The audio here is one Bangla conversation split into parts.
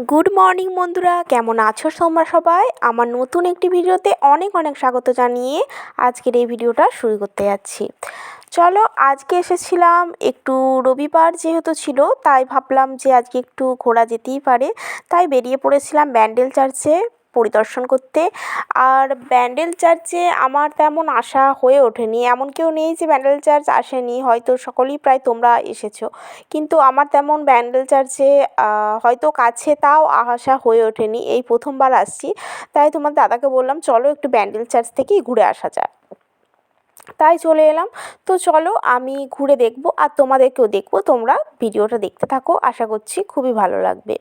গুড মর্নিং বন্ধুরা, কেমন আছো তোমরা সবাই? আমার নতুন একটি ভিডিওতে অনেক অনেক স্বাগত জানিয়ে আজকের এই ভিডিওটা শুরু করতে যাচ্ছি। চলো, আজকে এসেছিলাম একটু রবিবার যেহেতু ছিল, তাই ভাবলাম যে আজকে একটু ঘোরা যেতেই পারে, তাই বেরিয়ে পড়েছিলাম ব্যান্ডেল চার্চে পরিদর্শন করতে। আর ব্যান্ডেল চার্চে আমার তেমন আসা হয়ে ওঠেনি, এমন কেউ নেই যে ব্যান্ডেল চার্চ আসেনি, হয়তো সকলেই প্রায় তোমরা এসেছো, কিন্তু আমার তেমন ব্যান্ডেল চার্চে হয়তো কাছে তাও আসা হয়ে ওঠেনি, এই প্রথমবার আসছি। তাই তোমার দাদাকে বললাম চলো একটু ব্যান্ডেল চার্চ থেকেই ঘুরে আসা যাক, তাই চলে এলাম। তো চলো আমি ঘুরে দেখবো আর তোমাদেরকেও দেখবো, তোমরা ভিডিওটা দেখতে থাকো, আশা করছি খুবই ভালো লাগবে।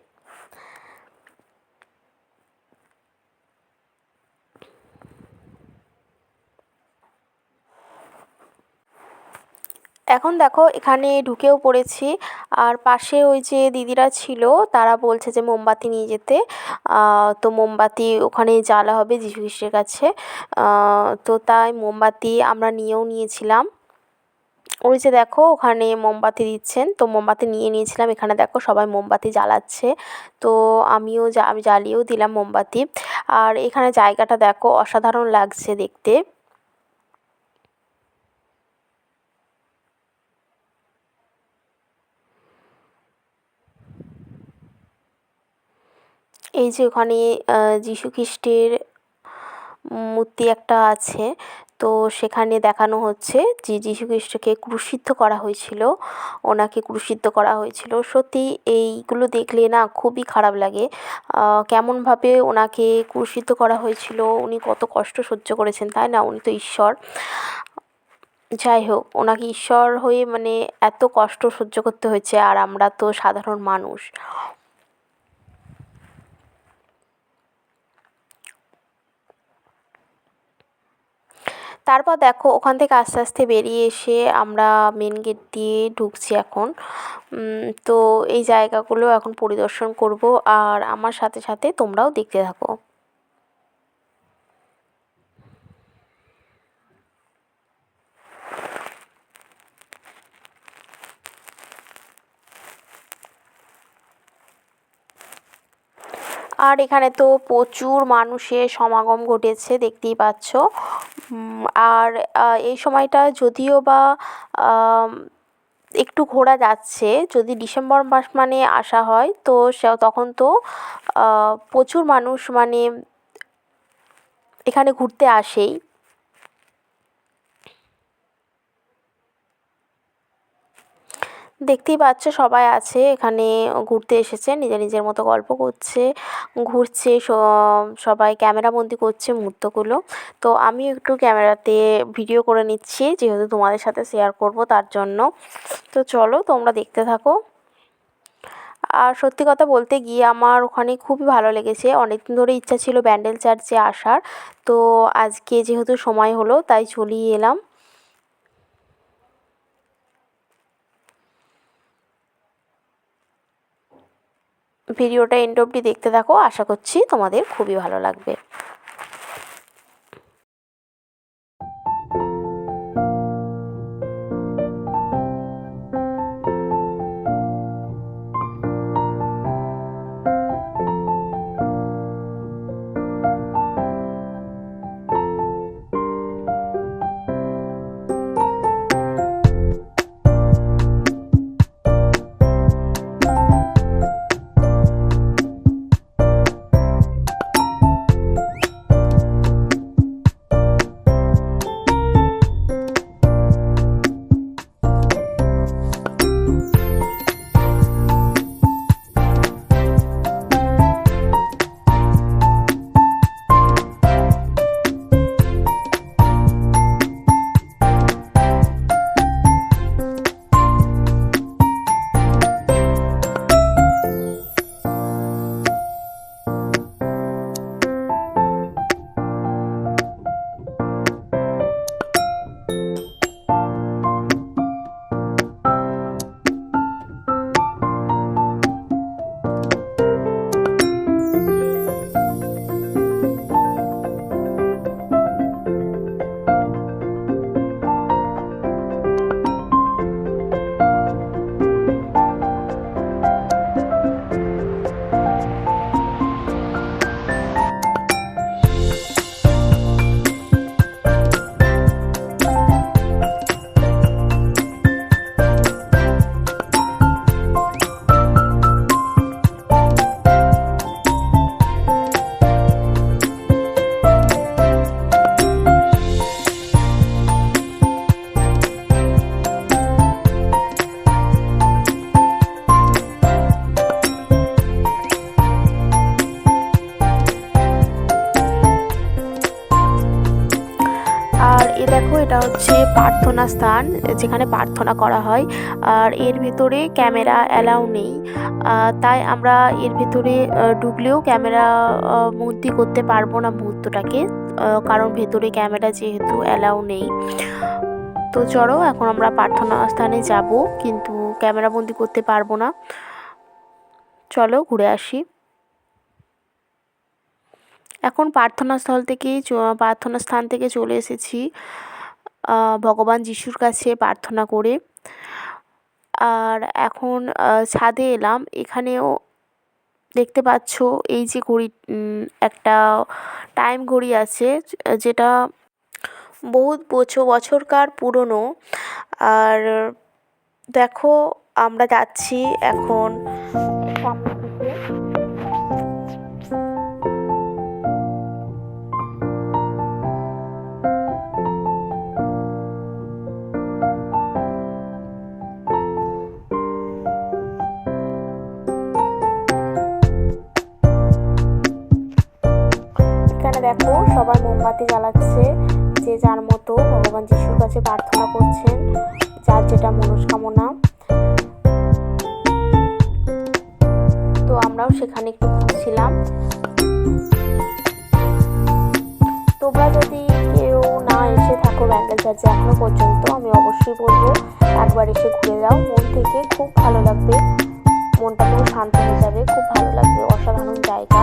এখন দেখো এখানে ঢুকেও পড়েছি, আর পাশে ওই যে দিদিরা ছিল তারা বলছে যে মোমবাতি নিয়ে যেতে। তো মোমবাতি ওখানে জ্বালা হবে যীশু খ্রিস্টের কাছে। তো তাই মোমবাতি আমরা নিয়েও নিয়েছিলাম। ওই যে দেখো ওখানে মোমবাতি দিচ্ছেন, তো মোমবাতি নিয়ে নিয়েছিলাম। এখানে দেখো সবাই মোমবাতি জ্বালাচ্ছে, তো আমি জ্বালিয়েও দিলাম মোমবাতি। আর এখানে জায়গাটা দেখো অসাধারণ লাগছে দেখতে। এই যে ওখানে যীশু খ্রিস্টের মূর্তি একটা আছে, তো সেখানে দেখানো হচ্ছে যে যীশু খ্রিস্টকে ক্রুশিদ্ধ করা হয়েছিল, ওনাকে ক্রুশিদ্ধ করা হয়েছিল। সত্যি এইগুলো দেখলে না খুবই খারাপ লাগে, কেমনভাবে ওনাকে ক্রুশিদ্ধ করা হয়েছিল, উনি কত কষ্ট সহ্য করেছেন, তাই না? উনি তো ঈশ্বর। যাই হোক, ওনাকে ঈশ্বর হয়ে মানে এত কষ্ট সহ্য করতে হয়েছে, আর আমরা তো সাধারণ মানুষ। তারপর দেখো ওখান থেকে আস্তে আস্তে বেরিয়ে এসে আমরা মেন গেট দিয়ে ঢুকছি এখন। তো এই জায়গাগুলো এখন পরিদর্শন করব, আর আমার সাথে সাথে তোমরাও দেখতে থাকো। আর এখানে তো প্রচুর মানুষের সমাগম ঘটেছে, দেখতেই পাচ্ছ। আর এই সময়টা যদিও বা আম, একটু ঘোরা যাচ্ছে, যদি ডিসেম্বর মাস মানে আসা হয় তো তখন তো প্রচুর মানুষ মানে এখানে ঘুরতে আসেই। দেখতেই পাচ্ছ সবাই আছে এখানে, ঘুরতে এসেছে, নিজের নিজের মতো গল্প করছে, ঘুরছে, সবাই ক্যামেরাবন্দি করছে মুহূর্তগুলো। তো আমি একটু ক্যামেরাতে ভিডিও করে নিচ্ছি, যেহেতু তোমাদের সাথে শেয়ার করব তার জন্য। তো চলো তোমরা দেখতে থাকো। আর সত্যি কথা বলতে গিয়ে আমার ওখানে খুবই ভালো লেগেছে, অনেক দিন ধরে ইচ্ছা ছিল ব্যান্ডেল চার্চে আসার। তো আজকে যেহেতু সময় হলো তাই চলেই এলাম। ভিডিওটা এন্ড অবধি দেখতে থাকো, আশা করছি তোমাদের খুবই ভালো লাগবে। এটা হচ্ছে প্রার্থনা স্থান, যেখানে প্রার্থনা করা হয়। আর এর ভেতরে ক্যামেরা অ্যালাউ নেই, তাই আমরা এর ভেতরে ঢুকলেও ক্যামেরা বন্দি করতে পারবো না মুহূর্তটাকে, কারণ ভেতরে ক্যামেরা যেহেতু অ্যালাউ নেই। তো চলো এখন আমরা প্রার্থনা স্থানে যাব, কিন্তু ক্যামেরা বন্দি করতে পারবো না। চলো ঘুরে আসি। এখন প্রার্থনা স্থান থেকে চলে এসেছি ভগবান যিশুর কাছে প্রার্থনা করে। আর এখন ছাদে এলাম। এখানেও দেখতে পাচ্ছ এই যে ঘড়ি, একটা টাইম ঘড়ি আছে, যেটা বহুত বছরকার পুরনো। আর দেখো আমরা যাচ্ছি এখন সামনের দিকে। এখানে দেখো সবাই মোমবাতি জ্বালাচ্ছে, যে যার মতো ভগবান যিশুর কাছে প্রার্থনা করছেন, যার যেটা মনস্কামনা। তো আমরাও সেখানে একটু ঘুরছিলাম। তোমরা যদি কেউ না এসে থাকো ব্যাঙ্গেল চার্চে এখনো পর্যন্ত, আমি অবশ্যই বলবো একবার এসে ঘুরে যাও। মন থেকে খুব ভালো লাগবে, মনটা পুরো শান্ত হয়ে যাবে, খুব ভালো লাগবে। অসাধারণ জায়গা।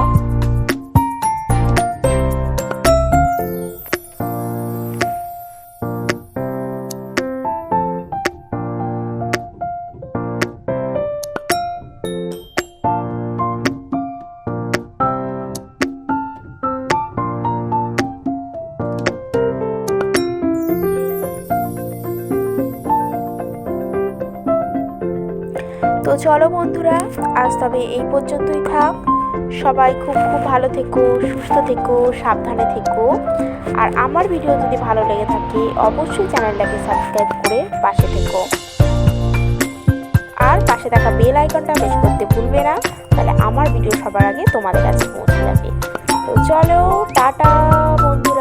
তো চলো বন্ধুরা, আজ তবে এই পর্যন্তই থাক। সবাই খুব ভালো থেকো, সুস্থ থেকো, সাবধানে থেকো। আর আমার ভিডিও যদি ভালো লেগে থাকে অবশ্যই চ্যানেলটাকে সাবস্ক্রাইব করে পাশে থেকো। আর পাশে থাকা বেল আইকনটা প্রেস করতে ভুলবে না, তাহলে আমার ভিডিও সবার আগে তোমাদের কাছে পৌঁছে যাবে। তো চলো টাটা বন্ধু।